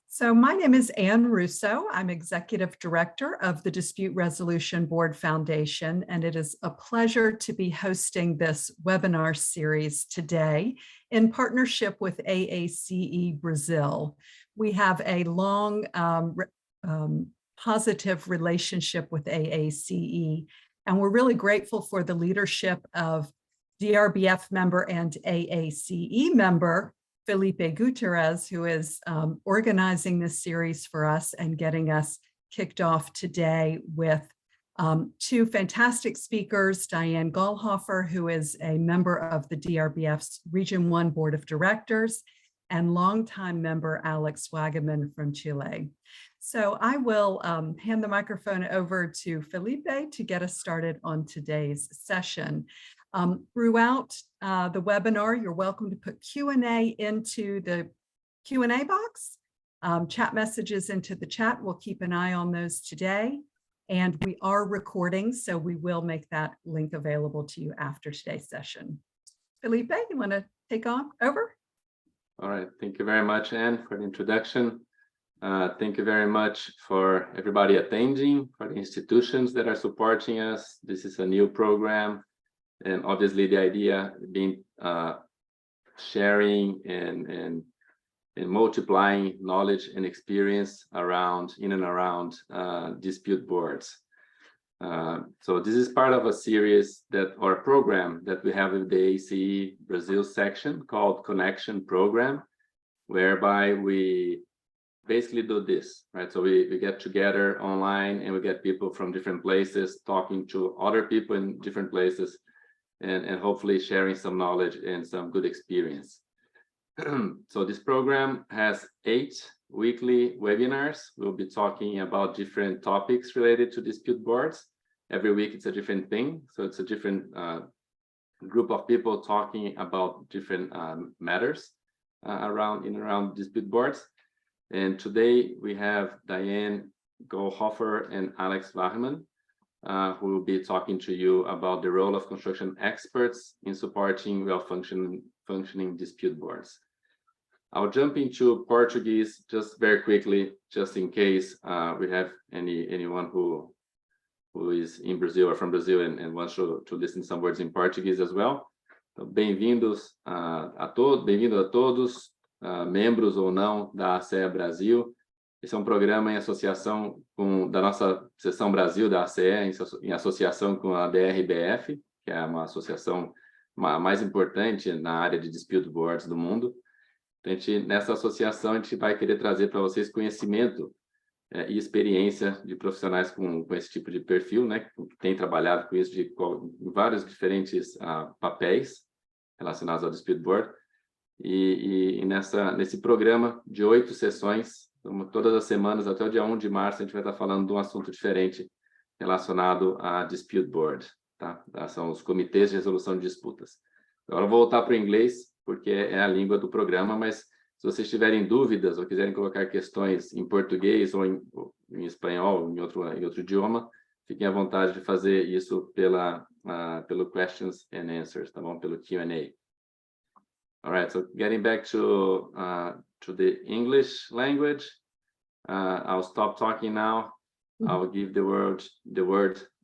So my name is Ann Russo. I'm Executive Director of the Dispute Resolution Board Foundation, and it is a pleasure to be hosting this webinar series today in partnership with AACE Brazil. We have a long positive relationship with AACE, and we're really grateful for the leadership of DRBF member and AACE member, Felipe Gutierrez, who is organizing this series for us and getting us kicked off today with two fantastic speakers, Diane Gallhofer, who is a member of the DRBF's Region 1 Board of Directors, and longtime member Alex Wagaman from Chile. So I will hand the microphone over to Felipe to get us started on today's session. Throughout the webinar, you're welcome to put Q&A into the Q&A box, chat messages into the chat. We'll keep an eye on those today. And we are recording, so we will make that link available to you after today's session. Felipe, you want to take on over? All right. Thank you very much, Anne, for the introduction. Thank you very much for everybody attending, for the institutions that are supporting us. This is a new program. And obviously the idea being sharing and multiplying knowledge and experience in and around dispute boards. So this is part of a series or a program that we have with the AACE Brazil section called Connection Program, whereby we basically do this, right? So we get together online and we get people from different places talking to other people in different places, and hopefully sharing some knowledge and some good experience. So this program has 8 weekly webinars. We'll be talking about different topics related to dispute boards. Every week it's a different thing. So it's a different group of people talking about different matters around dispute boards. And today we have Diane Gallhofer and Alex Wagaman, who will be talking to you about the role of construction experts in supporting well-functioning dispute boards. I'll jump into Portuguese just very quickly, just in case we have anyone who is in Brazil or from Brazil and wants to listen some words in Portuguese as well. Então, bem-vindos a todos, membros ou não da AACE Brasil. Esse é um programa em associação da nossa seção Brasil da AACE, em associação com a DRBF, que é uma associação mais importante na área de dispute boards do mundo. Então, nessa associação, a gente vai querer trazer para vocês conhecimento e experiência de profissionais com esse tipo de perfil, né, que tem trabalhado com isso em vários diferentes papéis relacionados ao dispute board. E nesse programa de 8 sessões, todas as semanas, até o dia 1 de março, a gente vai estar falando de um assunto diferente relacionado a dispute board, tá? São os comitês de resolução de disputas. Agora eu vou voltar para o inglês, porque é a língua do programa, mas se vocês tiverem dúvidas ou quiserem colocar questões em português ou em espanhol, em outro idioma, fiquem à vontade de fazer isso pelo questions and answers, tá bom? Pelo Q&A. All right, so getting back to the English language, I'll stop talking now. I'll give the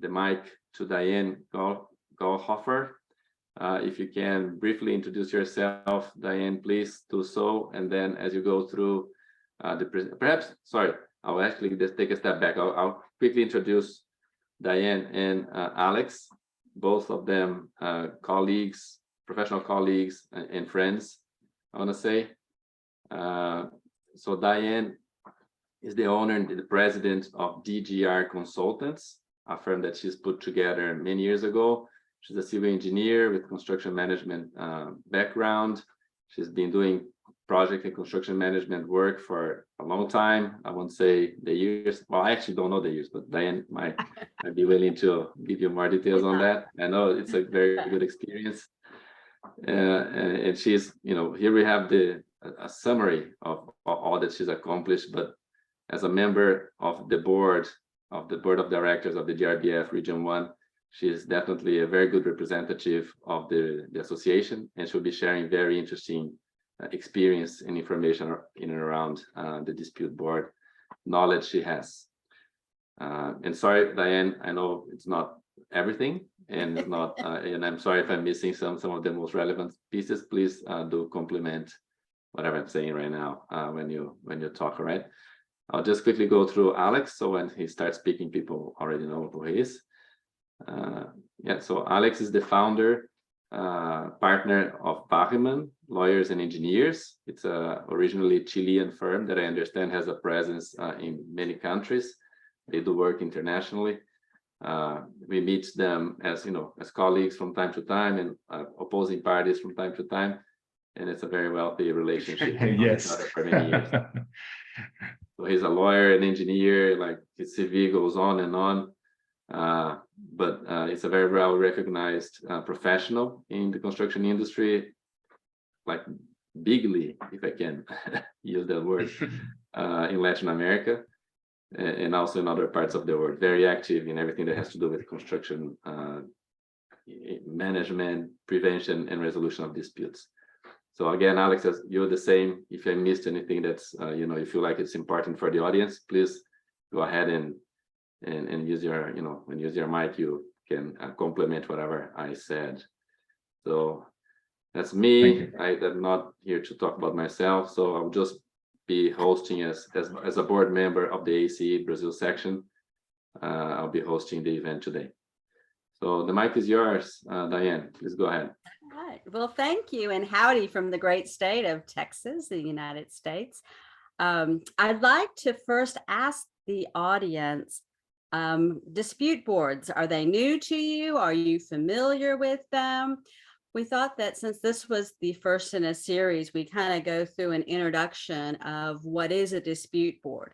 mic to Diane Gallhofer. If you can briefly introduce yourself, Diane, please do so. And then as you go through I'll actually just take a step back. I'll quickly introduce Diane and Alex, both of them colleagues, professional colleagues and friends, I want to say. So Diane is the owner and the president of DGR Consultants, a firm that she's put together many years ago. She's a civil engineer with construction management background. She's been doing project and construction management work for a long time. I won't say the years. Well, I actually don't know the years, but Diane might be willing to give you more details on that. I know it's a very good experience. And she's, here we have a summary of all that she's accomplished, but as a member of the board of directors of the DRBF Region 1, she is definitely a very good representative of the association, and she'll be sharing very interesting experience and information in and around the dispute board knowledge she has. And sorry, Diane, I know it's not everything, and it's not, and I'm sorry if I'm missing some of the most relevant pieces. Please do compliment whatever I'm saying right now when you talk. All right. I'll just quickly go through Alex. So when he starts speaking, people already know who he is. Yeah. So Alex is the founder, partner of Bachmann Lawyers and Engineers. It's a originally Chilean firm that I understand has a presence in many countries. They do work internationally. We meet them as as colleagues from time to time, and opposing parties from time to time, and it's a very wealthy relationship. Yes. For many years. So he's a lawyer, an engineer, like his CV goes on and on. But he's a very well recognized professional in the construction industry, like bigly, if I can use that word, in Latin America. And also in other parts of the world, very active in everything that has to do with construction management, prevention, and resolution of disputes. So again, Alex, you're the same. If I missed anything that's you feel like it's important for the audience, please go ahead and use your when you use your mic, you can complement whatever I said. So that's me. I'm not here to talk about myself, so I'll just be hosting as a board member of the AACE Brazil section. I'll be hosting the event today. So the mic is yours, Diane. Please go ahead. All right. Well, thank you, and howdy from the great state of Texas, the United States. I'd like to first ask the audience, dispute boards, are they new to you? Are you familiar with them? We thought that since this was the first in a series, we kind of go through an introduction of what is a dispute board.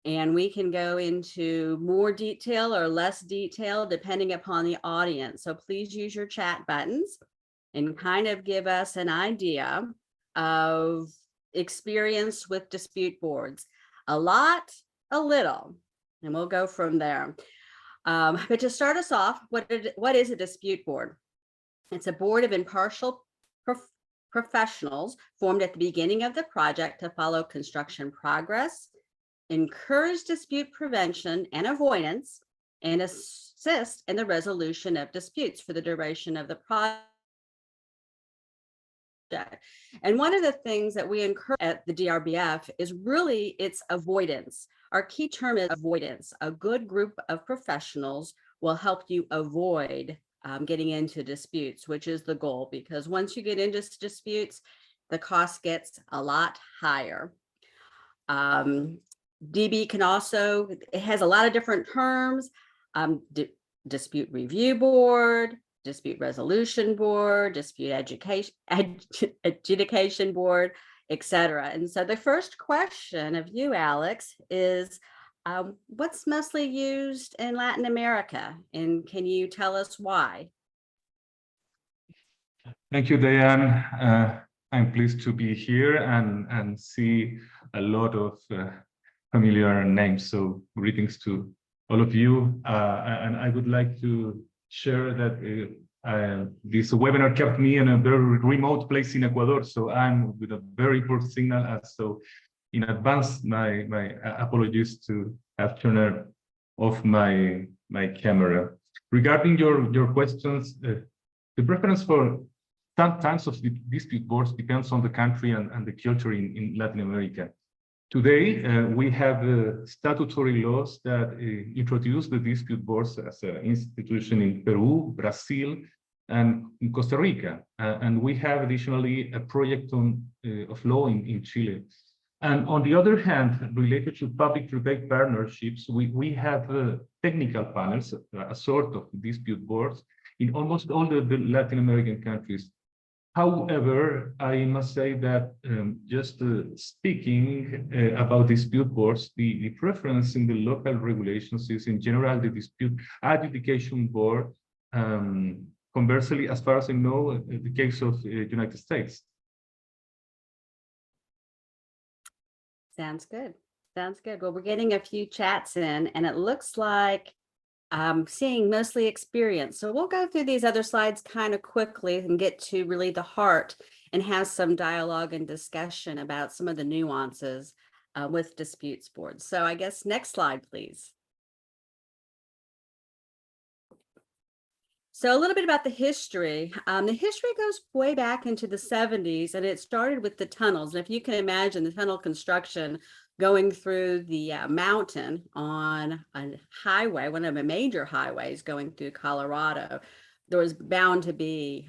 And we can go into more detail or less detail depending upon the audience. So please use your chat buttons and kind of give us an idea of experience with dispute boards. A lot, a little, and we'll go from there. But to start us off, what is a dispute board? It's a board of impartial professionals formed at the beginning of the project to follow construction progress, encourage dispute prevention and avoidance, and assist in the resolution of disputes for the duration of the project. And one of the things that we encourage at the DRBF is really its avoidance. Our key term is avoidance. A good group of professionals will help you avoid getting into disputes, which is the goal, because once you get into disputes, the cost gets a lot higher. DB can also, it has a lot of different terms, dispute review board, dispute resolution board, dispute adjudication board, etc. And so the first question of you, Alex, is what's mostly used in Latin America? And can you tell us why? Thank you, Diane. I'm pleased to be here and see a lot of familiar names. So greetings to all of you. And I would like to share that this webinar kept me in a very remote place in Ecuador. So I'm with a very poor signal. So in advance, my apologies to have turned off my camera. Regarding your questions, the preference for some types of dispute boards depends on the country and the culture in Latin America. Today, we have statutory laws that introduce the dispute boards as an institution in Peru, Brazil, and in Costa Rica. And we have additionally a project of law in Chile. And on the other hand, related to public-private partnerships, we have technical panels, a sort of dispute boards, in almost all the Latin American countries. However, I must say that just speaking about dispute boards, the preference in the local regulations is in general the dispute adjudication board. Conversely, as far as I know, the case of the United States. Sounds good. Sounds good. Well, we're getting a few chats in, and it looks like I'm seeing mostly experience. So we'll go through these other slides kind of quickly and get to really the heart. and has some dialogue and discussion about some of the nuances with disputes boards. So I guess next slide, please. So a little bit about the history. The history goes way back into the 70s, and it started with the tunnels. And if you can imagine the tunnel construction going through the mountain on a highway, one of the major highways going through Colorado, there was bound to be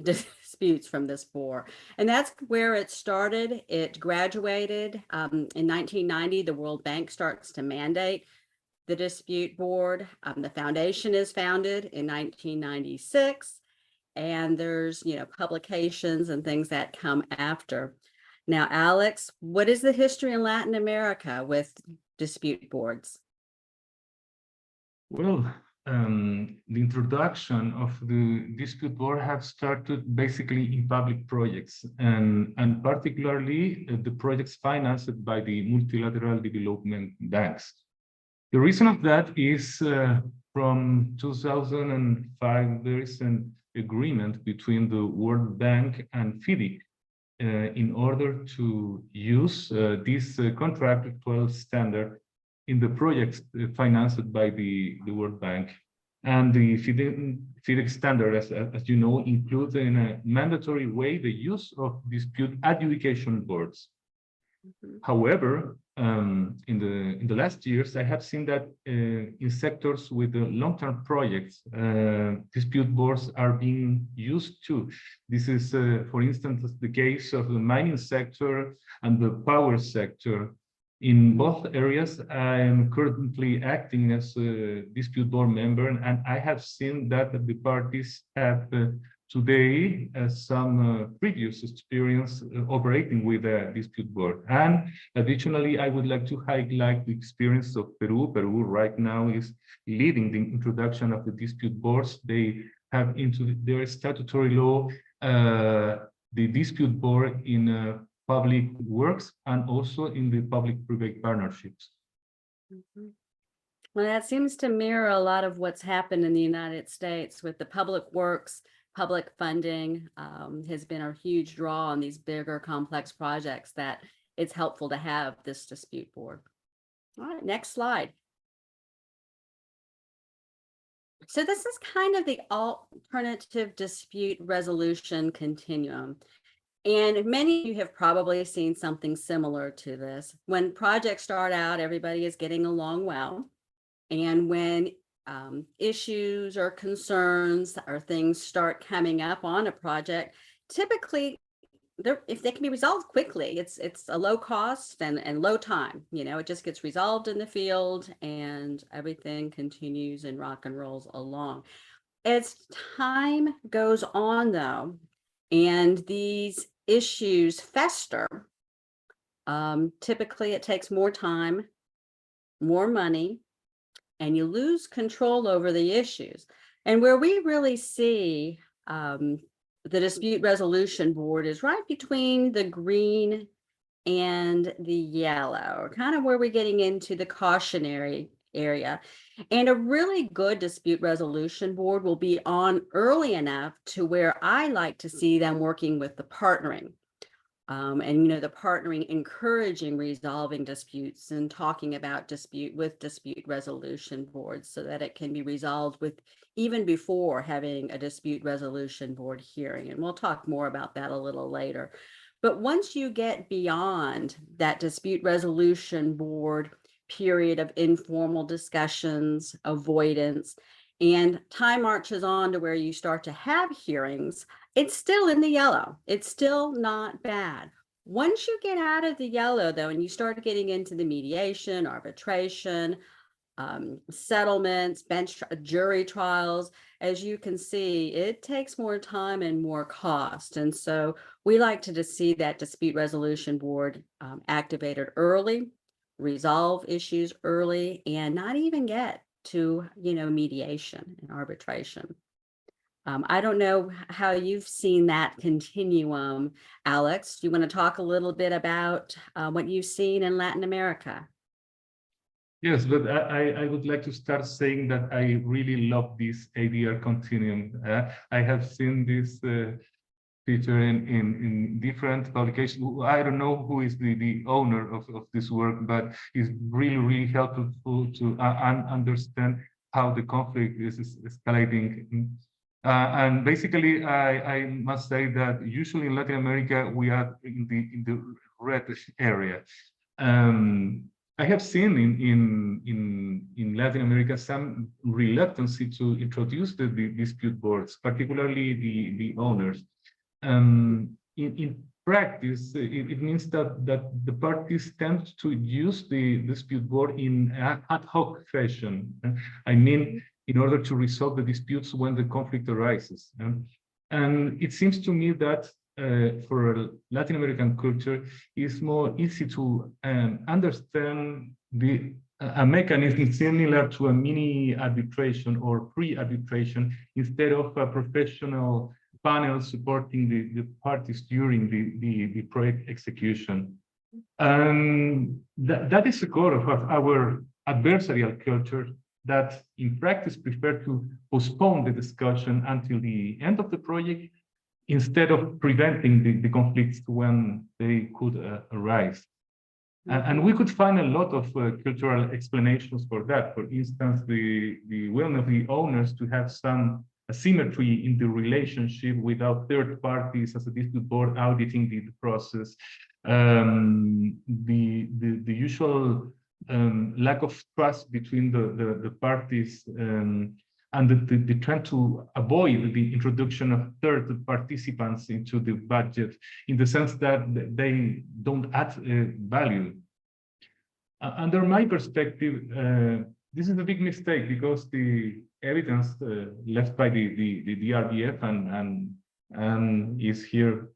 disputes from this bore. And that's where it started. It graduated in 1990. The World Bank starts to mandate the dispute board. The foundation is founded in 1996, and there's, publications and things that come after. Now, Alex, what is the history in Latin America with dispute boards? Well, the introduction of the dispute board have started basically in public projects, and particularly the projects financed by the multilateral development banks. The reason of that is from 2005, there is an agreement between the World Bank and FIDIC in order to use this contractual standard in the projects financed by the World Bank. And the FIDIC standard, as you know, includes in a mandatory way the use of dispute adjudication boards. Mm-hmm. However, in the last years, I have seen that in sectors with long-term projects, dispute boards are being used too. This is, for instance, the case of the mining sector and the power sector. In both areas, I am currently acting as a dispute board member, and I have seen that the parties have today some previous experience operating with a dispute board. And additionally, I would like to highlight the experience of Peru. Peru right now is leading the introduction of the dispute boards. They have into their statutory law the dispute board in public works and also in the public-private partnerships. Mm-hmm. Well, that seems to mirror a lot of what's happened in the United States with the public works. Public funding has been a huge draw on these bigger, complex projects that it's helpful to have this dispute board. All right, next slide. So this is kind of the alternative dispute resolution continuum. And many of you have probably seen something similar to this. When projects start out, everybody is getting along well. And when issues or concerns or things start coming up on a project, typically, if they can be resolved quickly, it's a low cost and low time. It just gets resolved in the field and everything continues and rock and rolls along. As time goes on, though, and these issues fester, typically it takes more time, more money, and you lose control over the issues. And where we really see the dispute resolution board is right between the green and the yellow, kind of where we're getting into the cautionary area. And a really good dispute resolution board will be on early enough to where I like to see them working with the partnering. And the partnering, encouraging resolving disputes and talking about dispute resolution boards so that it can be resolved with even before having a dispute resolution board hearing. And we'll talk more about that a little later. But once you get beyond that dispute resolution board period of informal discussions, avoidance, and time marches on to where you start to have hearings, it's still in the yellow. It's still not bad. Once you get out of the yellow, though, and you start getting into the mediation, arbitration, settlements, jury trials, as you can see, it takes more time and more cost. And so we like to just see that dispute resolution board activated early, resolve issues early, and not even get to, mediation and arbitration. I don't know how you've seen that continuum. Alex, do you want to talk a little bit about what you've seen in Latin America? Yes, but I would like to start saying that I really love this ADR continuum. I have seen this featured in different publications. I don't know who is the owner of this work, but it's really helpful to understand how the conflict is escalating. And basically, I must say that usually in Latin America we are in the red area. I have seen in Latin America some reluctance to introduce the dispute boards, particularly the owners. In practice, it means that the parties tend to use the dispute board in ad hoc fashion. I mean, in order to resolve the disputes when the conflict arises. And it seems to me that for a Latin American culture, it's more easy to understand a mechanism similar to a mini arbitration or pre-arbitration instead of a professional panel supporting the parties during the project execution. And that is the core of our adversarial culture that in practice prefer to postpone the discussion until the end of the project instead of preventing the conflicts when they could arise. And we could find a lot of cultural explanations for that. For instance, the willingness of the owners to have some asymmetry in the relationship without third parties as a dispute board auditing the process. The usual lack of trust between the parties and the trend to avoid the introduction of third participants into the budget in the sense that they don't add value. Under my perspective, this is a big mistake because the evidence left by the DRBF and is here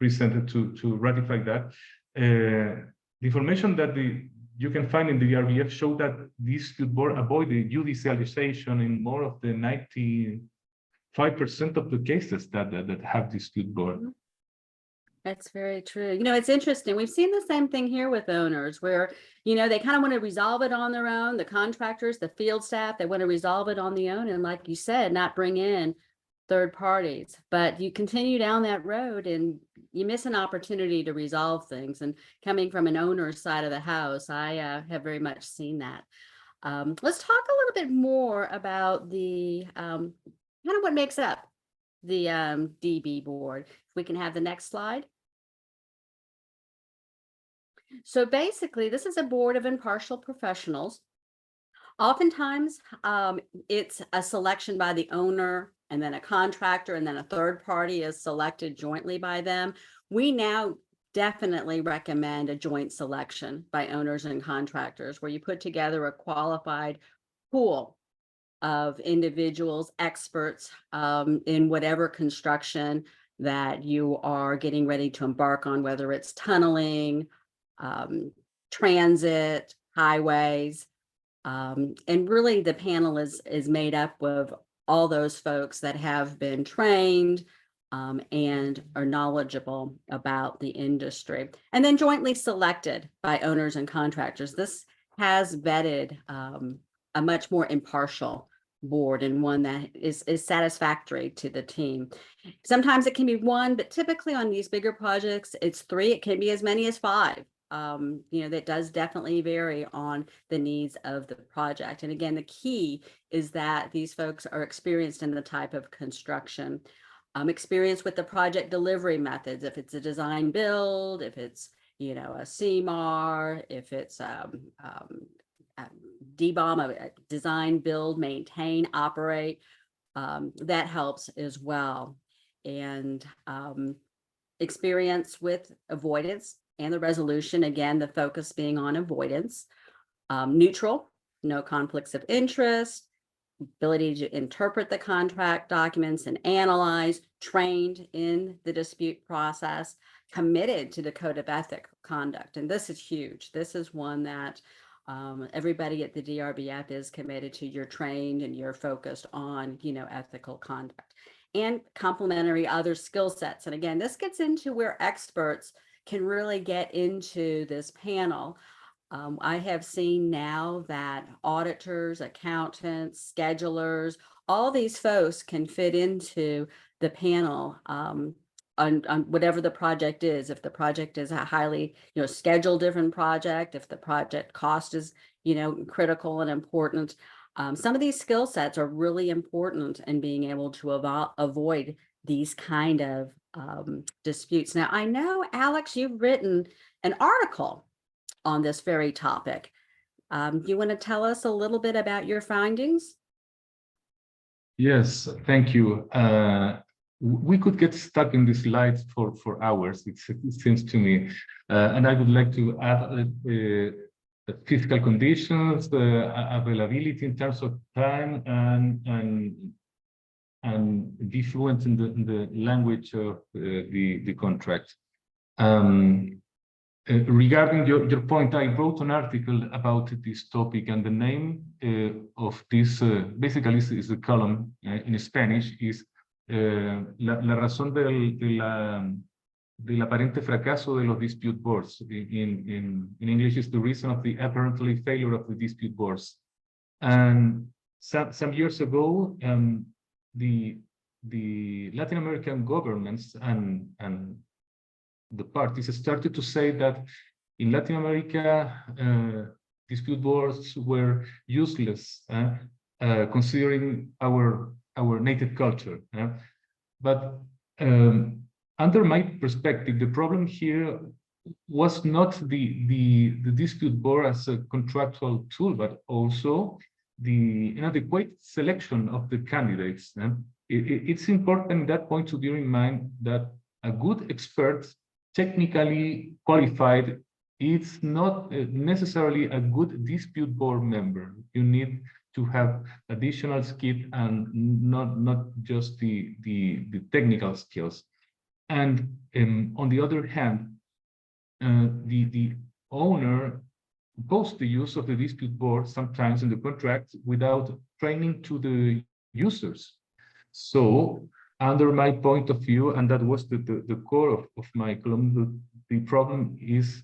presented to ratify that. The information that you can find in the DRBF show that this dispute board avoid the judicialization in more of the 95% of the cases that have dispute board. That's very true. You know, it's interesting. We've seen the same thing here with owners where, you know, they kind of want to resolve it on their own. The contractors, the field staff, they want to resolve it on their own. And like you said, not bring in third parties. But you continue down that road and you miss an opportunity to resolve things. And coming from an owner's side of the house, I have very much seen that. Let's talk a little bit more about the kind of what makes up the DB board. If we can have the next slide. So basically, this is a board of impartial professionals. Oftentimes, it's a selection by the owner and then a contractor and then a third party is selected jointly by them. We now definitely recommend a joint selection by owners and contractors where you put together a qualified pool of individuals, experts in whatever construction that you are getting ready to embark on, whether it's tunneling, transit, highways. And really the panel is made up of all those folks that have been trained and are knowledgeable about the industry. And then jointly selected by owners and contractors. This has vetted a much more impartial board and one that is satisfactory to the team. Sometimes it can be one, but typically on these bigger projects, it's 3. It can be as many as 5. You know, that does definitely vary on the needs of the project. And again, the key is that these folks are experienced in the type of construction, experienced with the project delivery methods. If it's a design build, if it's, you know, a CMAR, if it's DBOM, design, build, maintain, operate, that helps as well. And experience with avoidance and the resolution, again, the focus being on avoidance, neutral, no conflicts of interest, ability to interpret the contract documents and analyze, trained in the dispute process, committed to the code of ethical conduct. And this is huge. This is one that everybody at the DRBF is committed to. You're trained and you're focused on, you know, ethical conduct and complementary other skill sets. And again, this gets into where experts can really get into this panel. I have seen now that auditors, accountants, schedulers, all these folks can fit into the panel on whatever the project is. If the project is a highly, schedule-driven project, if the project cost is, critical and important. Some of these skill sets are really important in being able to avoid these kind of disputes. Now, I know, Alex, you've written an article on this very topic. Do you want to tell us a little bit about your findings? Yes, thank you. We could get stuck in the slides for hours, it seems to me. And I would like to add physical conditions, availability in terms of time, and be fluent in the language of the contract. Regarding your point, I wrote an article about this topic, and the name of this basically is a column in Spanish is la razón del aparente fracaso de los dispute boards. In English, is the reason of the apparently failure of the dispute boards. And some years ago, the Latin American governments and the parties started to say that in Latin America, dispute boards were useless, considering our native culture. But under my perspective, the problem here was not the dispute board as a contractual tool, but also the inadequate selection of the candidates. It's important at that point to bear in mind that a good expert, technically qualified, it's not necessarily a good dispute board member. You need to have additional skill and not just the technical skills. And on the other hand, the owner imposed the use of the dispute board sometimes in the contract without training to the users. So under my point of view, and that was the core of my column, the problem is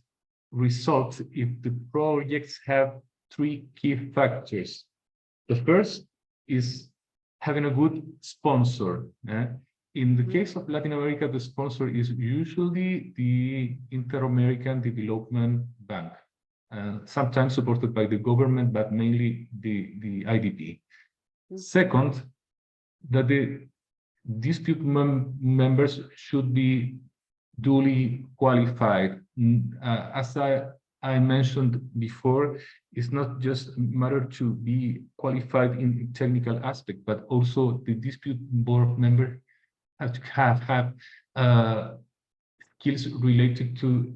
resolved if the projects have three key factors. The first is having a good sponsor. In the case of Latin America, the sponsor is usually the Inter-American Development Bank, sometimes supported by the government, but mainly the IDP. Second, that the dispute members should be duly qualified. As I mentioned before, it's not just a matter to be qualified in technical aspect, but also the dispute board member have to have skills related to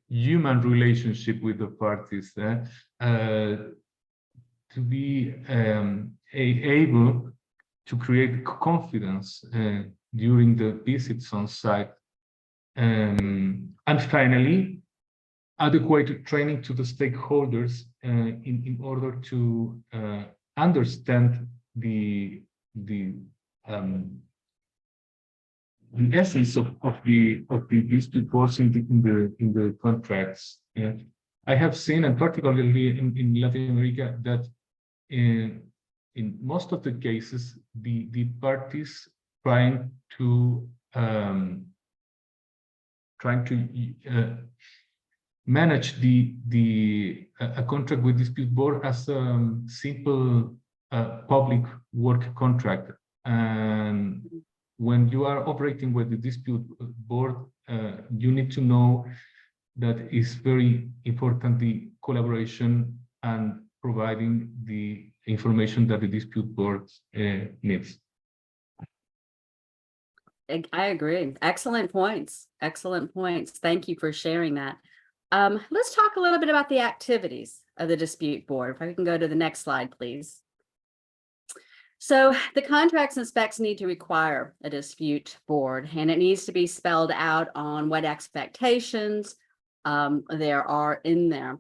human relationship with the parties, to be able to create confidence during the visits on site. And finally, adequate training to the stakeholders in order to understand the essence of the dispute boards in the contracts. I have seen, and particularly in Latin America, that in most of the cases, the parties trying to manage a contract with dispute board as a simple public work contract. And when you are operating with the dispute board, you need to know that it's very important, the collaboration and providing the information that the dispute board needs. I agree. Excellent points. Excellent points. Thank you for sharing that. Let's talk a little bit about the activities of the dispute board. If I can go to the next slide, please. So the contracts and specs need to require a dispute board, and it needs to be spelled out on what expectations there are in there.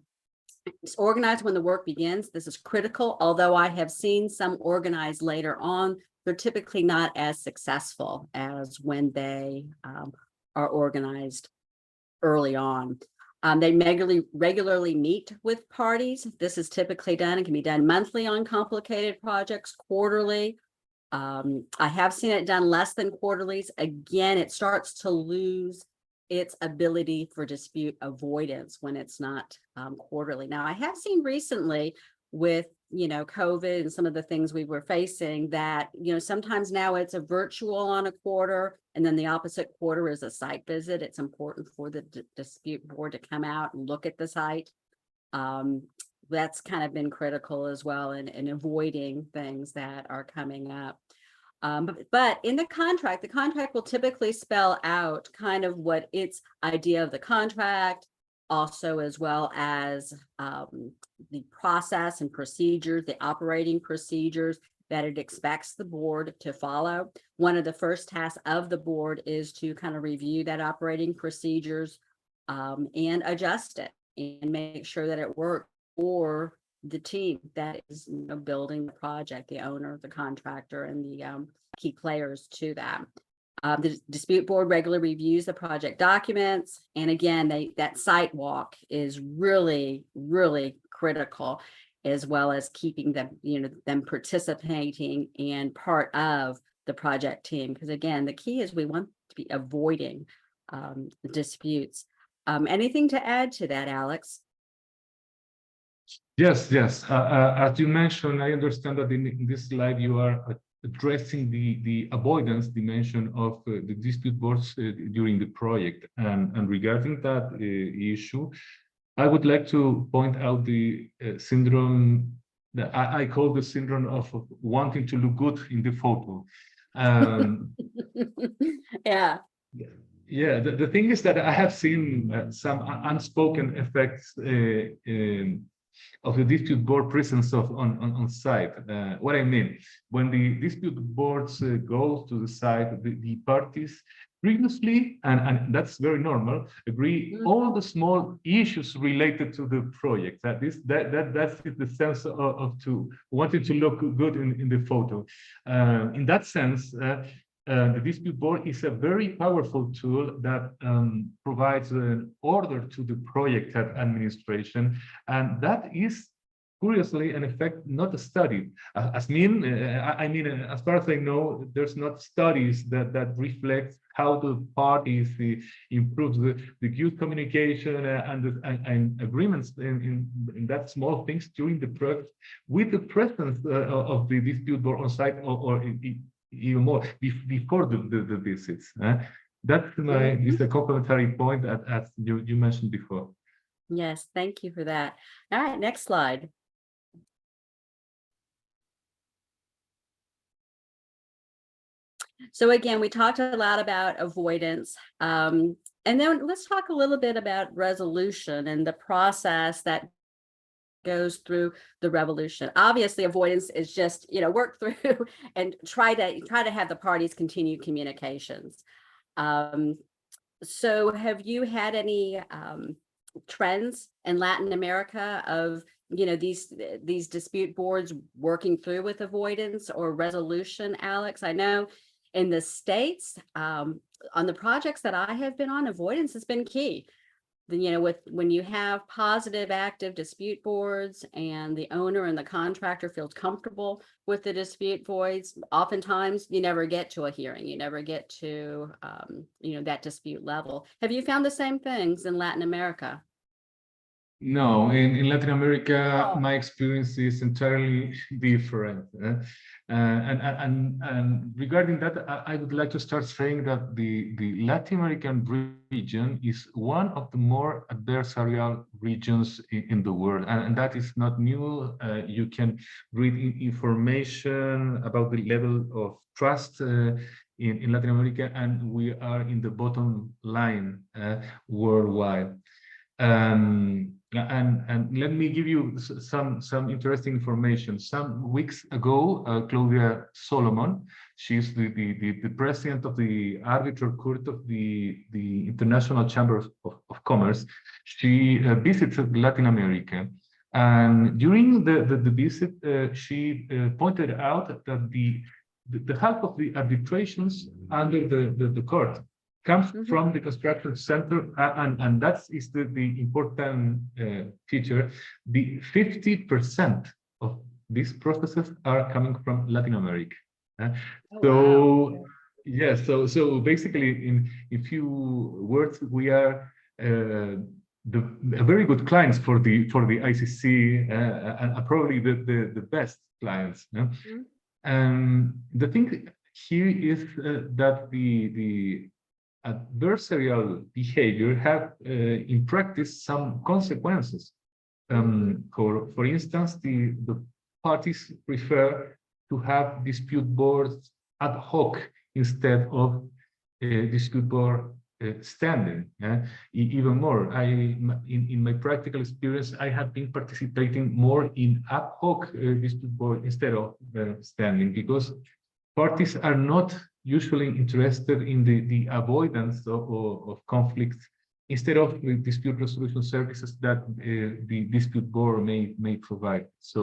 It's organized when the work begins. This is critical. Although I have seen some organized later on, they're typically not as successful as when they are organized early on. They regularly meet with parties. This is typically done. It can be done monthly on complicated projects, quarterly. I have seen it done less than quarterlies. Again, it starts to lose its ability for dispute avoidance when it's not quarterly. Now, I have seen recently with, COVID and some of the things we were facing that, sometimes now it's a virtual on a quarter, and then the opposite quarter is a site visit. It's important for the dispute board to come out and look at the site. That's kind of been critical as well in avoiding things that are coming up. But in the contract will typically spell out kind of what its idea of the contract, also as well as the process and procedures, the operating procedures that it expects the board to follow. One of the first tasks of the board is to kind of review that operating procedures and adjust it and make sure that it works for the team that is building the project, the owner, the contractor, and the key players to that. The dispute board regularly reviews the project documents, and again, that site walk is really, really critical, as well as keeping them, them participating and part of the project team. Because again, the key is we want to be avoiding disputes. Anything to add to that, Alex? Yes. As you mentioned, I understand that in this slide you are addressing the avoidance dimension of the dispute boards during the project. And regarding that issue, I would like to point out the syndrome that I call the syndrome of wanting to look good in the photo. Yeah. Yeah, the thing is that I have seen some unspoken effects of the dispute board presence on site. What I mean, when the dispute boards go to the site, the parties previously, and that's very normal, agree all the small issues related to the project. That's the sense of to wanting to look good in the photo. In that sense, the dispute board is a very powerful tool that provides an order to the project administration, and that is curiously in effect not a study. As far as I know, there's not studies that reflect how the parties improve the good communication and agreements in that small things during the project with the presence of the dispute board on site or even more before the visits. That's is a complementary point as you mentioned before. Yes, thank you for that. All right, next slide. So again, we talked a lot about avoidance. And then let's talk a little bit about resolution and the process that goes through the resolution. Obviously, avoidance is just, work through and try to have the parties continue communications. So have you had any trends in Latin America of, these dispute boards working through with avoidance or resolution, Alex? I know in the States, on the projects that I have been on, avoidance has been key. When you have positive, active dispute boards and the owner and the contractor feels comfortable with the dispute voids, oftentimes you never get to a hearing, you never get to, that dispute level. Have you found the same things in Latin America? No, in Latin America, my experience is entirely different. And regarding that, I would like to start saying that the Latin American region is one of the more adversarial regions in the world, and that is not new. You can read information about the level of trust in Latin America, and we are in the bottom line worldwide. And let me give you some interesting information. Some weeks ago, Claudia Solomon, she's the president of the arbitral court of the International Chamber of Commerce. She visited Latin America, and during the visit, she pointed out that the half of the arbitrations under the court comes Mhm. from the construction center, and that is the important feature. The 50% of these processes are coming from Latin America. Oh, So wow. yeah, so basically, in few words, we are the very good clients for the ICC, and probably the best clients. Mhm. And the thing here is that the adversarial behavior have in practice some consequences. For instance, the parties prefer to have dispute boards ad hoc instead of dispute board standing. Even more, in my practical experience, I have been participating more in ad hoc dispute board instead of standing, because parties are not usually interested in the avoidance of conflicts instead of the dispute resolution services that the dispute board may provide. So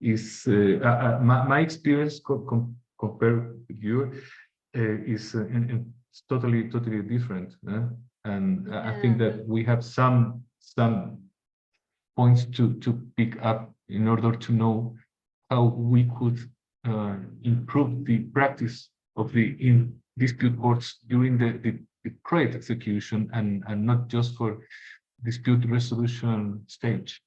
is my experience compared with you is it's totally different. And I think Yeah. that we have some points to pick up in order to know how we could improve the practice of the dispute courts during the project execution, and not just for dispute resolution stage.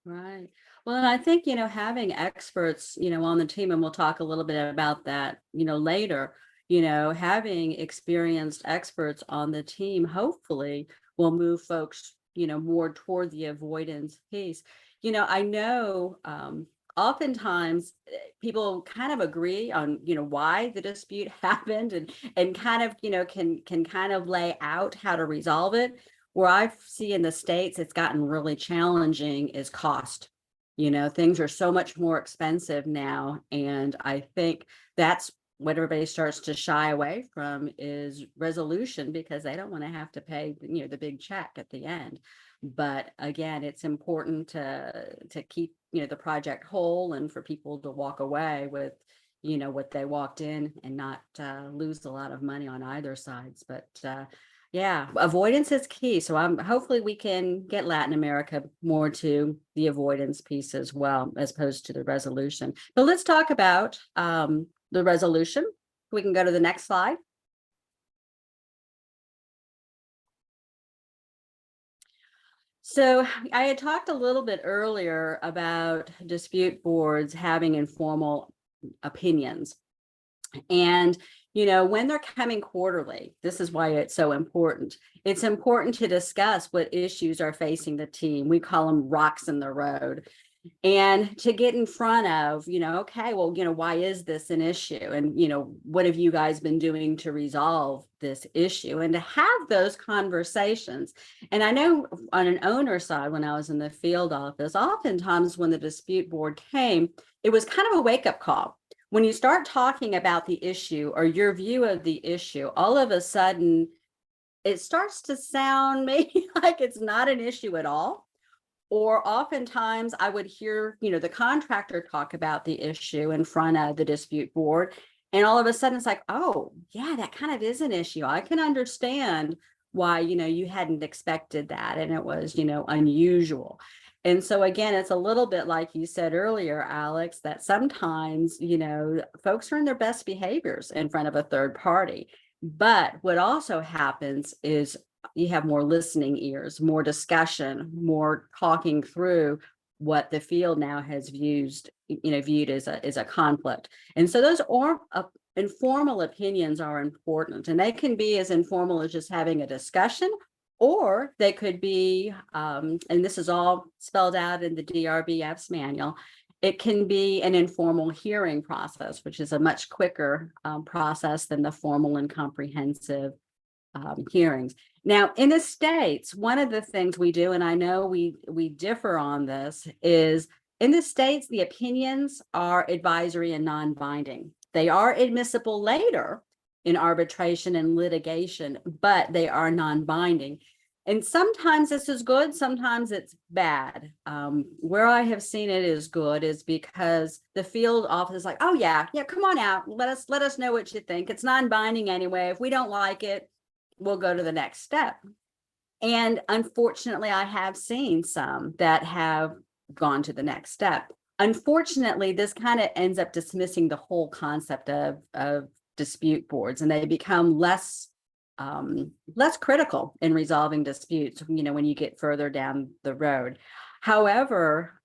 Right. Well, and I think, having experts, on the team, and we'll talk a little bit about that, later, having experienced experts on the team, hopefully will move folks, more toward the avoidance piece. I know oftentimes people kind of agree on, why the dispute happened, and kind of, can kind of lay out how to resolve it. Where I see in the States, it's gotten really challenging is cost. Things are so much more expensive now. And I think that's what everybody starts to shy away from is resolution, because they don't want to have to pay, the big check at the end. But again, it's important to keep, the project whole, and for people to walk away with, what they walked in, and not lose a lot of money on either sides. But yeah, avoidance is key. So hopefully we can get Latin America more to the avoidance piece as well, as opposed to the resolution. But let's talk about the resolution. We can go to the next slide. So I had talked a little bit earlier about dispute boards having informal opinions. And, when they're coming quarterly, this is why it's so important. It's important to discuss what issues are facing the team. We call them rocks in the road. And to get in front of, okay, well, why is this an issue? And, what have you guys been doing to resolve this issue? And to have those conversations. And I know on an owner side, when I was in the field office, oftentimes when the dispute board came, it was kind of a wake-up call. When you start talking about the issue or your view of the issue, all of a sudden it starts to sound maybe like it's not an issue at all. Or oftentimes I would hear, the contractor talk about the issue in front of the dispute board. And all of a sudden it's like, oh, yeah, that kind of is an issue. I can understand why, you hadn't expected that. And it was, unusual. And so again, it's a little bit like you said earlier, Alex, that sometimes, folks are in their best behaviors in front of a third party. But what also happens is you have more listening ears, more discussion, more talking through what the field now has viewed as a conflict. And so those informal opinions are important, and they can be as informal as just having a discussion, or they could be, and this is all spelled out in the DRBF's manual, it can be an informal hearing process, which is a much quicker process than the formal and comprehensive hearings. Now, in the States, one of the things we do, and I know we differ on this, is in the States, the opinions are advisory and non-binding. They are admissible later in arbitration and litigation, but they are non-binding. And sometimes this is good, sometimes it's bad. Where I have seen it is good is because the field office is like, oh yeah, come on out. Let us know what you think. It's non-binding anyway. If we don't like it, we'll go to the next step. And unfortunately, I have seen some that have gone to the next step. Unfortunately, this kind of ends up dismissing the whole concept of dispute boards, and they become less critical in resolving disputes, when you get further down the road. However,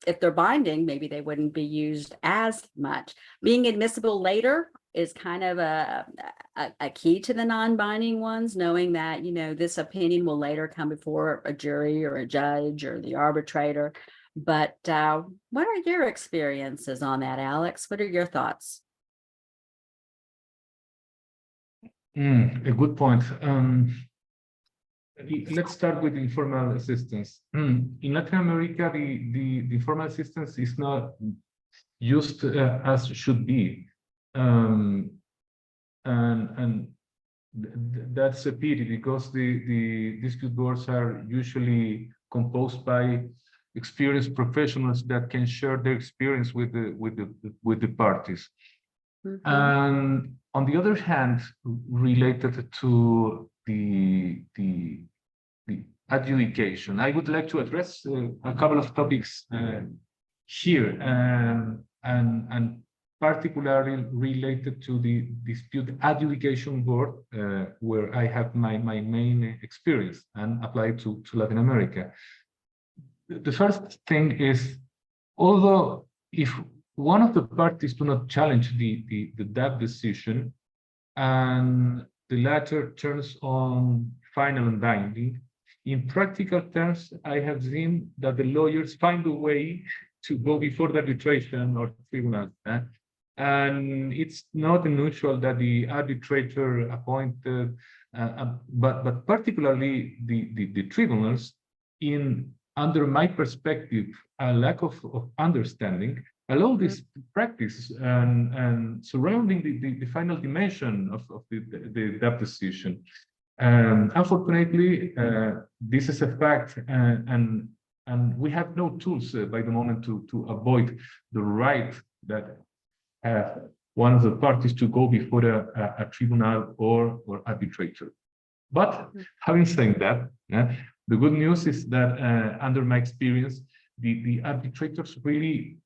if they're binding, maybe they wouldn't be used as much. Being admissible later is kind of a key to the non-binding ones, knowing that, this opinion will later come before a jury or a judge or the arbitrator. But what are your experiences on that, Alex? What are your thoughts? A good point. Let's start with informal assistance. In Latin America, the informal assistance is not used as should be. And that's a pity, because the dispute boards are usually composed by experienced professionals that can share their experience with the parties. Mm-hmm. And on the other hand, related to the adjudication, I would like to address a couple of topics here, and particularly related to the dispute adjudication board, where I have my main experience and applied to Latin America. The first thing is, although if one of the parties do not challenge the DAB decision, and the latter turns on final and binding, in practical terms, I have seen that the lawyers find a way to go before the arbitration or tribunal. And it's not unusual that the arbitrator appointed, but particularly the tribunals, under my perspective, a lack of understanding, allow this practice and surrounding the final dimension of the DAB decision. Unfortunately, this is a fact, and we have no tools by the moment to avoid the right that one of the parties to go before a tribunal or arbitrator. But having said that, the good news is that under my experience, the arbitrators really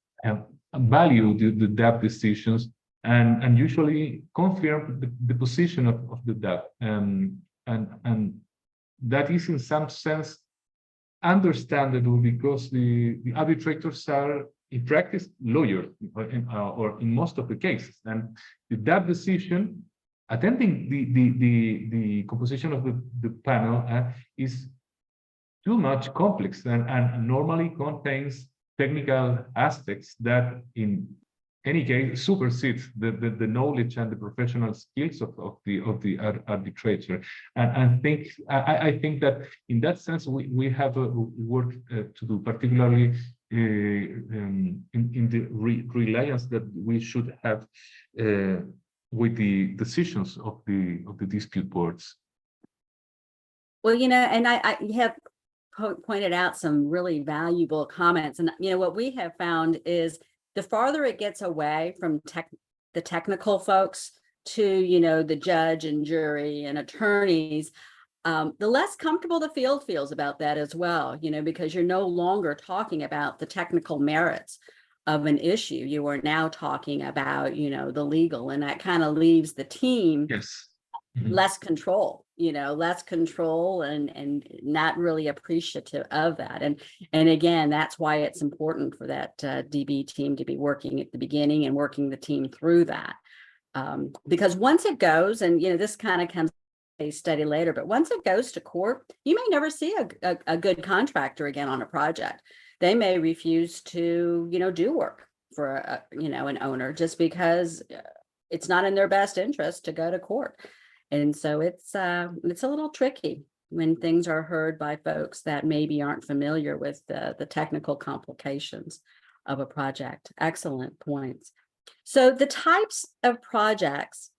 value the DAB decisions and usually confirm the position of the DAB. And that is in some sense understandable, because the arbitrators are in practice lawyers, or in most of the cases, and the DAB decision, attending the composition of the panel is too much complex and normally contains technical aspects that in any case supersedes the knowledge and the professional skills of the arbitrator. And I think that in that sense we have work to do, particularly in the reliance that we should have with the decisions of the dispute boards. Well, and I have pointed out some really valuable comments, and what we have found is the farther it gets away from the technical folks to the judge and jury and attorneys, the less comfortable the field feels about that as well, because you're no longer talking about the technical merits of an issue. You are now talking about the legal, and that kind of leaves the team Yes. less control, and not really appreciative of that. And again, that's why it's important for that DB team to be working at the beginning and working the team through that. Because once it goes, and this kind of comes a study later, but once it goes to court, you may never see a good contractor again on a project. They may refuse to, do work for an owner just because it's not in their best interest to go to court. And so it's a little tricky when things are heard by folks that maybe aren't familiar with the technical complications of a project. Excellent points. So the types of projects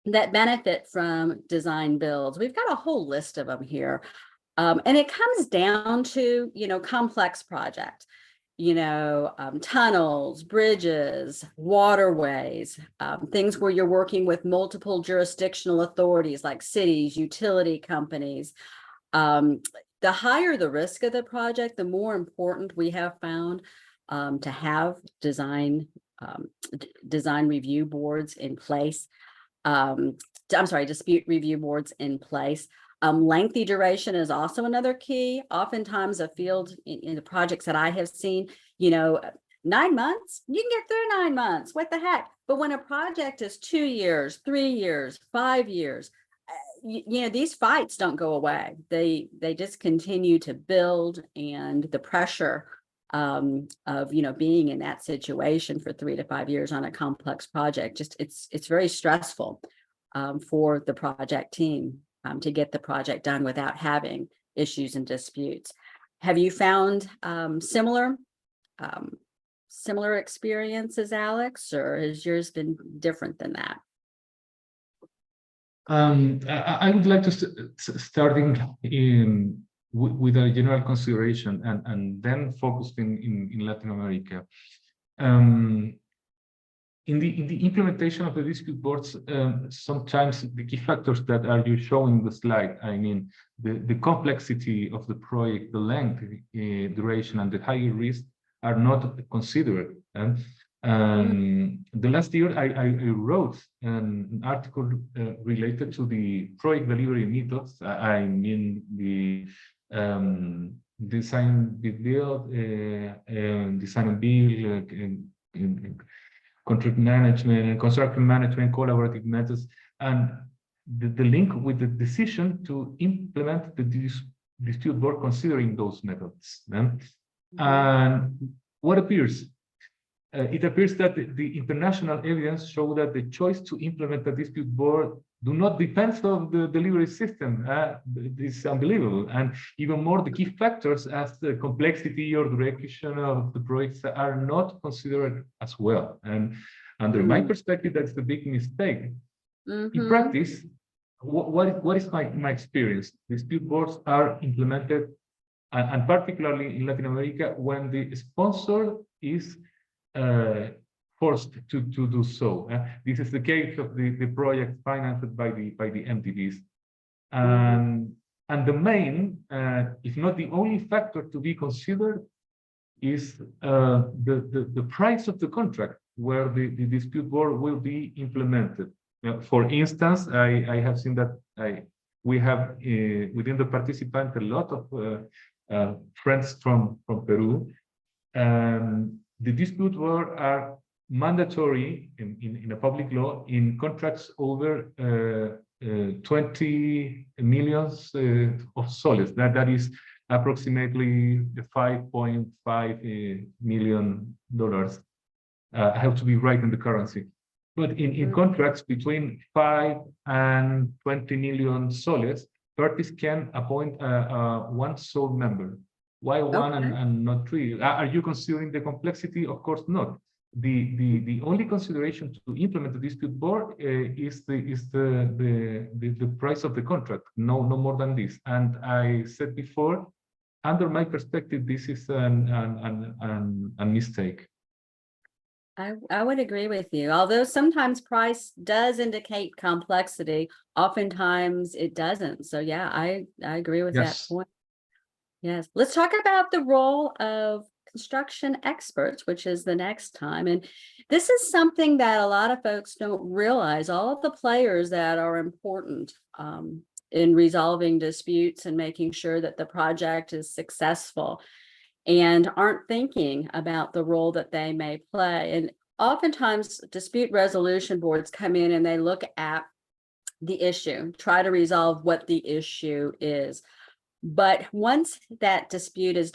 that benefit from design builds, we've got a whole list of them here. And it comes down to, complex projects. tunnels, bridges, waterways, things where you're working with multiple jurisdictional authorities like cities, utility companies. The higher the risk of the project, the more important we have found to have design review boards in place. Dispute review boards in place. Lengthy duration is also another key. Oftentimes a field in the projects that I have seen, 9 months, you can get through 9 months, what the heck? But when a project is 2 years, 3 years, 5 years, these fights don't go away. They just continue to build, and the pressure of being in that situation for 3 to 5 years on a complex project, it's very stressful for the project team to get the project done without having issues and disputes. Have you found similar experiences, Alex, or has yours been different than that? I would like to starting with a general consideration and then focusing in Latin America. In the implementation of the dispute boards, sometimes the key factors that are you showing the slide, I mean, the complexity of the project, the length, duration, and the higher risk are not considered. The last year, I wrote an article related to the project delivery methods. I mean, the design, build, design and build, contract management, and construction management, collaborative methods, and the link with the decision to implement the dispute board considering those methods. And what appears? It appears that the international evidence show that the choice to implement a dispute board do not depend on the delivery system. This is unbelievable. And even more, the key factors as the complexity or direction of the projects are not considered as well. And under my perspective, that's the big mistake. In practice, what is my experience? Dispute boards are implemented, and particularly in Latin America, when the sponsor is forced to do so. This is the case of the project financed by the MDBs. And the main, if not the only factor to be considered, is the price of the contract where the dispute board will be implemented. For instance, I have seen that we have within the participant a lot of friends from Peru. The dispute board are mandatory in a public law in contracts over 20 million of soles. That is approximately $5.5 million. I have to be right in the currency. But in contracts between 5 and 20 million soles, parties can appoint one sole member. Why one and not 3? Are you considering the complexity? Of course not. The only consideration to implement the dispute board is the price of the contract. No more than this. And I said before, under my perspective, this is a mistake. I would agree with you. Although sometimes price does indicate complexity, oftentimes it doesn't. So yeah, I agree with that point. Yes. Let's talk about the role of construction experts, which is the next time. And this is something that a lot of folks don't realize. All of the players that are important in resolving disputes and making sure that the project is successful and aren't thinking about the role that they may play. And oftentimes dispute resolution boards come in and they look at the issue, try to resolve what the issue is. But once that dispute is,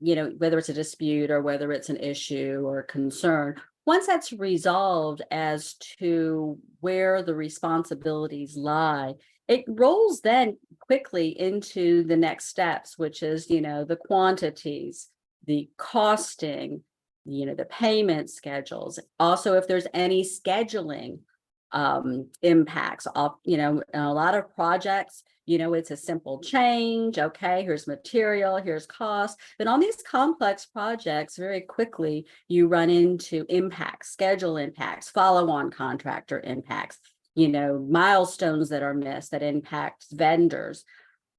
whether it's a dispute or whether it's an issue or concern, once that's resolved as to where the responsibilities lie, it rolls then quickly into the next steps, which is, the quantities, the costing, the payment schedules. Also, if there's any scheduling impacts, a lot of projects, it's a simple change. Okay, here's material, here's cost. But on these complex projects, very quickly, you run into impacts, schedule impacts, follow-on contractor impacts, milestones that are missed that impact vendors.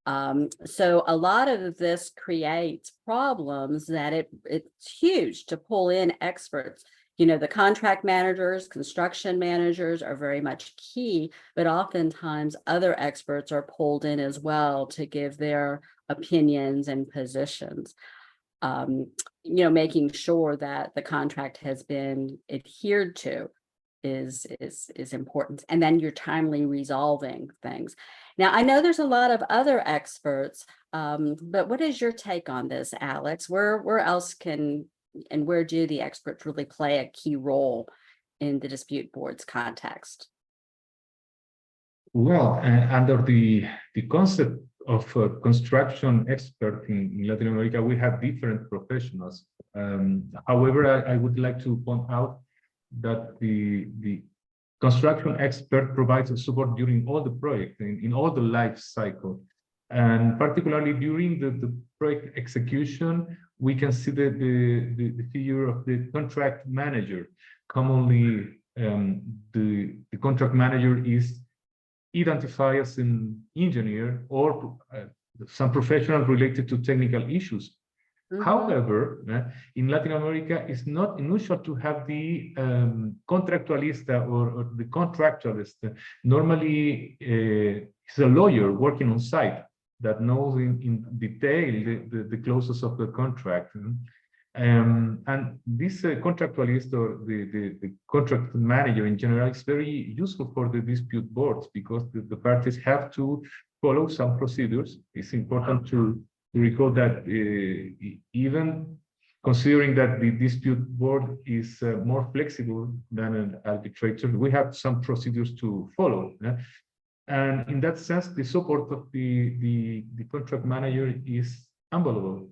So a lot of this creates problems that it's huge to pull in experts. The contract managers, construction managers are very much key, but oftentimes other experts are pulled in as well to give their opinions and positions. Making sure that the contract has been adhered to is important. And then you're timely resolving things. Now, I know there's a lot of other experts, but what is your take on this, Alex? Where else and where do the experts really play a key role in the dispute board's context? Well, under the concept of construction expert in Latin America, we have different professionals. However, I would like to point out that the construction expert provides support during all the project, in all the life cycle. And particularly during the project execution, we can see the figure of the contract manager. Commonly, the contract manager is identified as an engineer or some professional related to technical issues. Mm-hmm. However, in Latin America, it's not unusual to have the contractualista or the contractualist. Normally, it's a lawyer working on site that knows in detail the clauses of the contract. And this contractualist or the contract manager in general is very useful for the dispute boards because the parties have to follow some procedures. It's important to recall that even considering that the dispute board is more flexible than an arbitrator, we have some procedures to follow. And in that sense, the support of the contract manager is invaluable.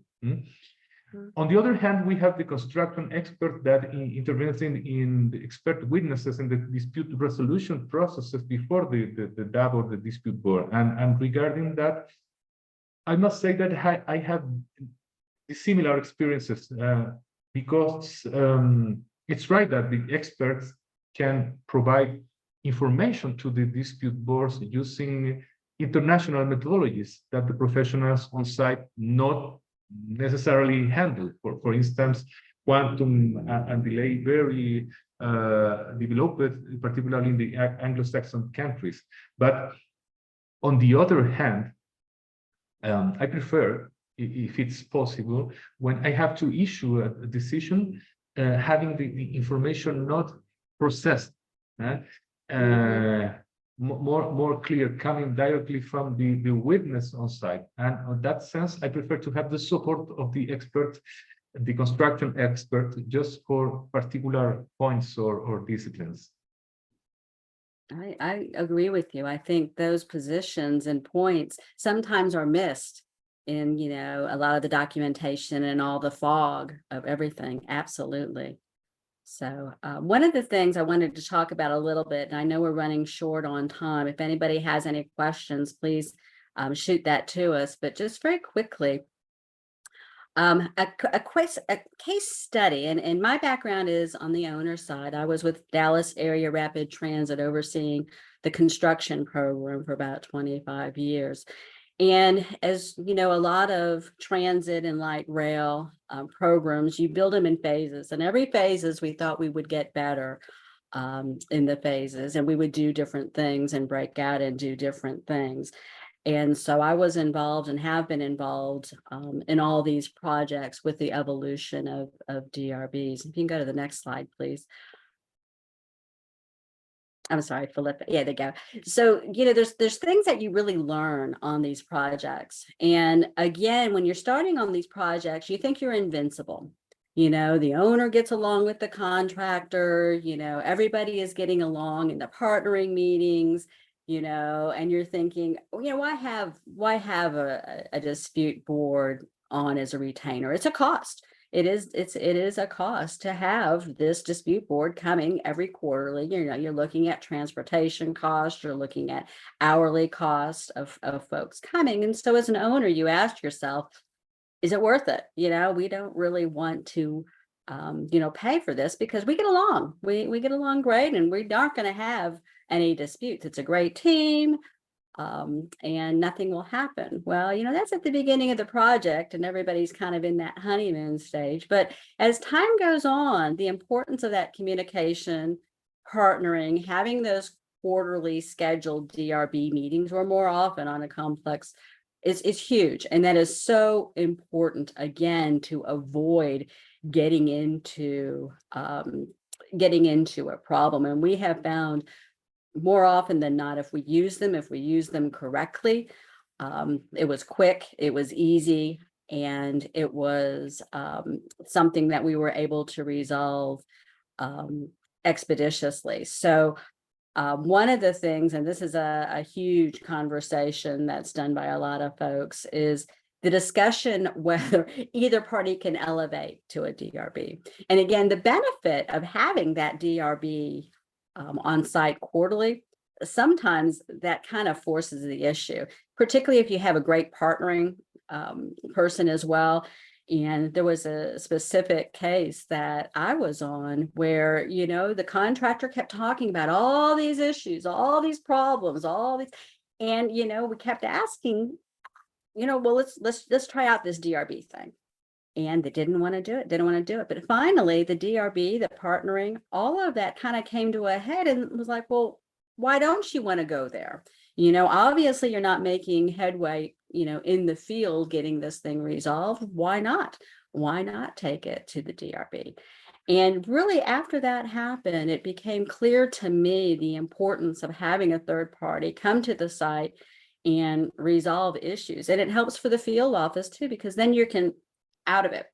On the other hand, we have the construction expert that intervenes in the expert witnesses in the dispute resolution processes before the DAB or the dispute board. And regarding that, I must say that I have similar experiences because it's right that the experts can provide information to the dispute boards using international methodologies that the professionals on site not necessarily handle. For instance, quantum and delay very developed, particularly in the Anglo-Saxon countries. But on the other hand, I prefer, if it's possible, when I have to issue a decision, having the information not processed, more clear, coming directly from the witness on site. And in that sense, I prefer to have the support of the expert, the construction expert, just for particular points or disciplines. I agree with you. I think those positions and points sometimes are missed in, a lot of the documentation and all the fog of everything. Absolutely. So one of the things I wanted to talk about a little bit, and I know we're running short on time. If anybody has any questions, please shoot that to us. But just very quickly, a case study, and my background is on the owner side. I was with Dallas Area Rapid Transit overseeing the construction program for about 25 years. And as you know, a lot of transit and light rail programs, you build them in phases, and every phases we thought we would get better in the phases, and we would do different things and break out and do different things. And so I was involved and have been involved in all these projects with the evolution of DRBs. If you can go to the next slide, please. I'm sorry, Philippa. Yeah, there you go. So, there's things that you really learn on these projects. And again, when you're starting on these projects, you think you're invincible. The owner gets along with the contractor, everybody is getting along in the partnering meetings, and you're thinking, why have a dispute board on as a retainer? It's a cost. it is a cost to have this dispute board coming every quarterly. You're looking at transportation costs, you're looking at hourly costs of folks coming. And so as an owner, you ask yourself, is it worth it? We don't really want to pay for this because we get along. We get along great, and we aren't going to have any disputes. It's a great team. And nothing will happen. Well, that's at the beginning of the project, and everybody's kind of in that honeymoon stage. But as time goes on, the importance of that communication, partnering, having those quarterly scheduled DRB meetings or more often on a complex is huge. And that is so important, again, to avoid getting into a problem. And we have found more often than not, if we use them correctly, it was quick, it was easy, and it was something that we were able to resolve expeditiously. So one of the things, and this is a huge conversation that's done by a lot of folks, is the discussion whether either party can elevate to a DRB. And again, the benefit of having that DRB on site quarterly, sometimes that kind of forces the issue, particularly if you have a great partnering person as well. And there was a specific case that I was on where, the contractor kept talking about all these issues, all these problems, and, we kept asking, well, let's try out this DRB thing. And they didn't want to do it. But finally, the DRB, the partnering, all of that kind of came to a head and was like, well, why don't you want to go there? Obviously you're not making headway, in the field getting this thing resolved. Why not? Why not take it to the DRB? And really, after that happened, it became clear to me the importance of having a third party come to the site and resolve issues. And it helps for the field office too, because then you can out of it.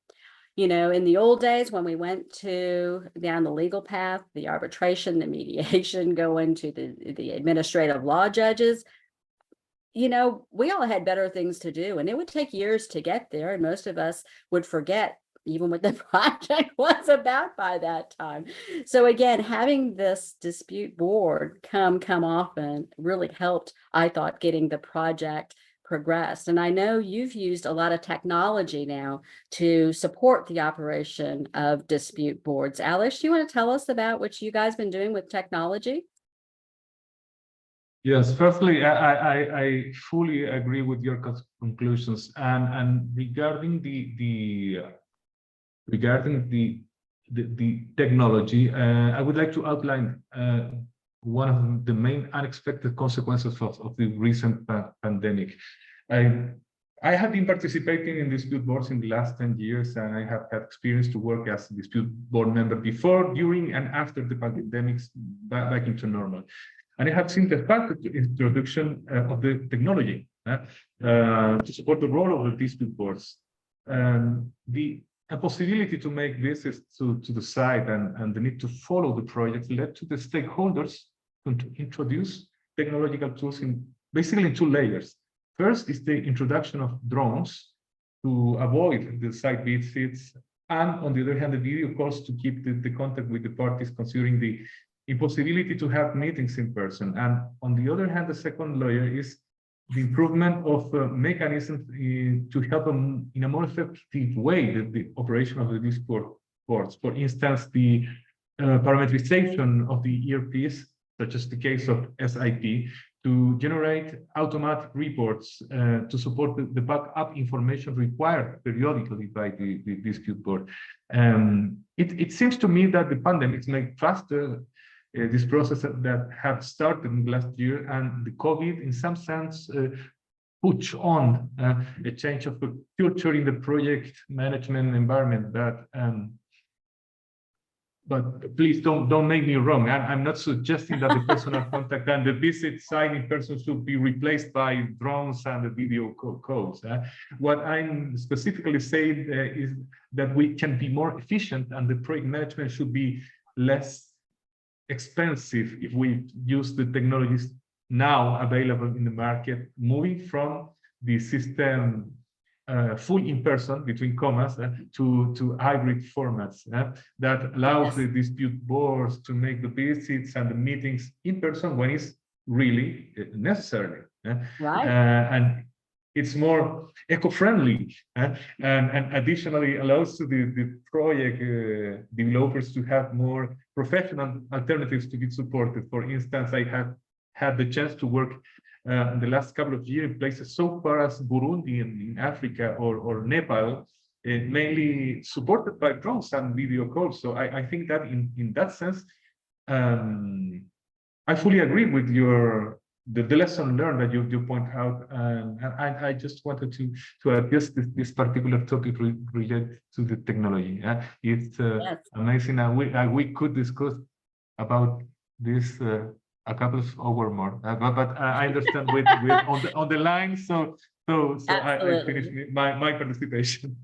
In the old days when we went down the legal path, the arbitration, the mediation, going to the administrative law judges, we all had better things to do, and it would take years to get there. And most of us would forget even what the project was about by that time. So again, having this dispute board come often really helped, I thought, getting the project progressed. And I know you've used a lot of technology now to support the operation of dispute boards. Alice, you want to tell us about what you guys been doing with technology? Yes, firstly, I fully agree with your conclusions, and regarding the technology, I would like to outline one of the main unexpected consequences of the recent pandemic. I have been participating in dispute boards in the last 10 years, and I have had experience to work as a dispute board member before, during, and after the pandemic back into normal. And I have seen the fast introduction of the technology to support the role of the dispute boards. A possibility to make visits to the site and the need to follow the project led to the stakeholders to introduce technological tools basically in two layers. First is the introduction of drones to avoid the site visits, and on the other hand, the video calls to keep the contact with the parties, considering the impossibility to have meetings in person. And on the other hand, the second layer is the improvement of mechanisms to help them in a more effective way the operation of the dispute boards. For instance, the parameterization of the ERPs, such as the case of SIP, to generate automatic reports to support the backup information required periodically by the dispute board. It seems to me that the pandemic made faster this process that have started in the last year, and the COVID, in some sense, push on a change of the culture in the project management environment. But please don't make me wrong. I'm not suggesting that the personal contact and the visit site in person should be replaced by drones and the video calls. What I'm specifically saying is that we can be more efficient, and the project management should be less expensive if we use the technologies now available in the market, moving from the system full in person between commas to hybrid formats that allows the dispute boards to make the visits and the meetings in person when it's really necessary. Right. And it's more eco-friendly and additionally allows to the project developers to have more professional alternatives to be supported. For instance, I have had the chance to work in the last couple of years in places so far as Burundi in Africa or Nepal, mainly supported by drones and video calls. So I think that in that sense, I fully agree with the lesson learned that you point out, and I just wanted to address this particular topic related to the technology. It's Yes. amazing, and we could discuss about this a couple of hours more, but I understand with on the line, so I finished my participation.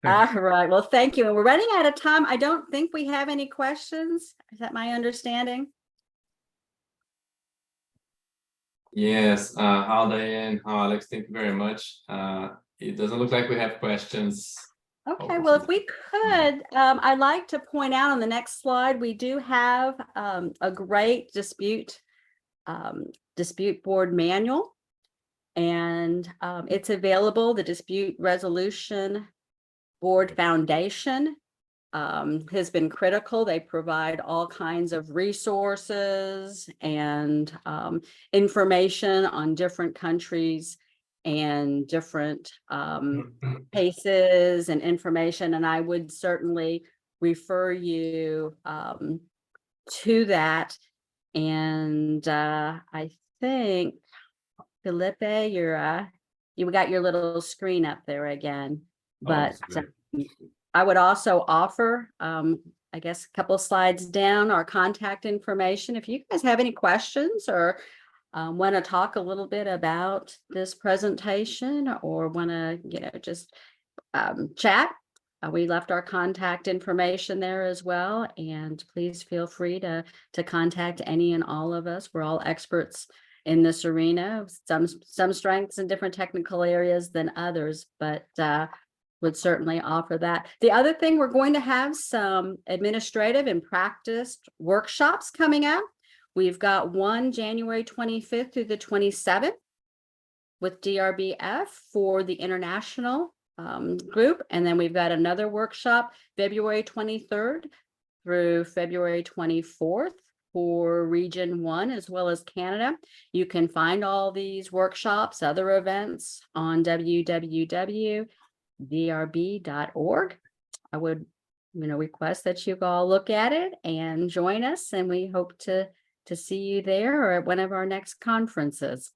All right. Well, thank you. And we're running out of time. I don't think we have any questions. Is that my understanding? Yes, how Diane, how Alex, thank you very much. It doesn't look like we have questions. Okay, well, if we could, I'd like to point out on the next slide, we do have a great dispute board manual, and it's available. The Dispute Resolution Board Foundation has been critical. They provide all kinds of resources and information on different countries and different cases and information. And I would certainly refer you to that. And I think, Felipe, you got your little screen up there again, but I would also offer, I guess, a couple of slides down, our contact information. If you guys have any questions or want to talk a little bit about this presentation or want to, just chat, we left our contact information there as well. And please feel free to contact any and all of us. We're all experts in this arena, some strengths in different technical areas than others, but would certainly offer that. The other thing, we're going to have some administrative and practice workshops coming out. We've got one January 25th through the 27th with DRBF for the international group. And then we've got another workshop February 23rd through February 24th for Region 1 as well as Canada. You can find all these workshops, other events on www.drb.org. I would, request that you all look at it and join us, and we hope to see you there or at one of our next conferences.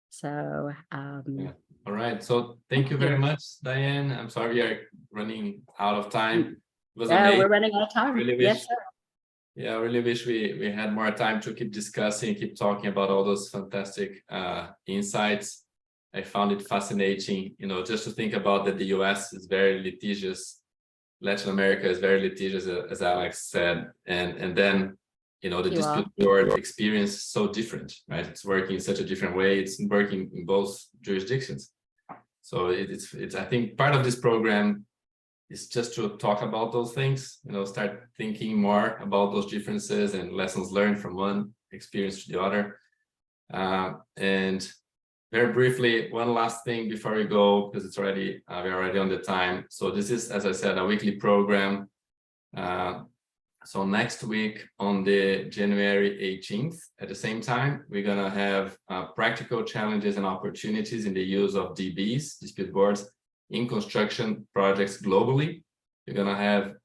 So, yeah. All right. So thank you very much, Diane. I'm sorry we are running out of time. It was amazing. We're running out of time. Really Yes, wish, sir. yeah, I really wish we had more time to keep discussing, keep talking about all those fantastic insights. I found it fascinating, just to think about that the US is very litigious, Latin America is very litigious, as Alex said, and then the dispute board experience is so different, right? It's working in such a different way. It's working in both jurisdictions. So it's I think part of this program is just to talk about those things, start thinking more about those differences and lessons learned from one experience to the other. And very briefly, one last thing before we go, because it's already we're already on the time. So this is, as I said, a weekly program. So next week on the January 18th, at the same time, we're gonna have practical challenges and opportunities in the use of DBs, dispute boards, in construction projects globally. You're gonna have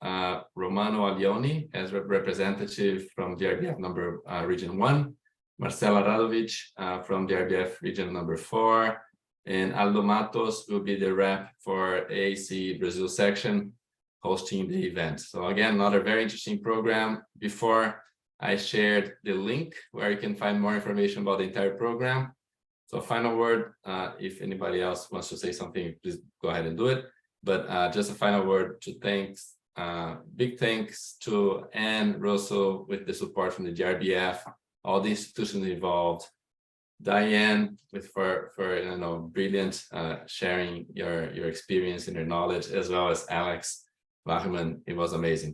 Romano Alioni as representative from DRBF number Region 1, Marcela Radovic from DRBF Region number 4, and Aldo Matos will be the rep for AACE Brazil section, hosting the event. So again, another very interesting program. Before I shared the link where you can find more information about the entire program. So final word, if anybody else wants to say something, please go ahead and do it. But just a final word to thanks, big thanks to Anne Russell with the support from the DRBF, all the institutions involved, Diane for brilliant sharing your experience and your knowledge, as well as Alex Wachman. It was amazing.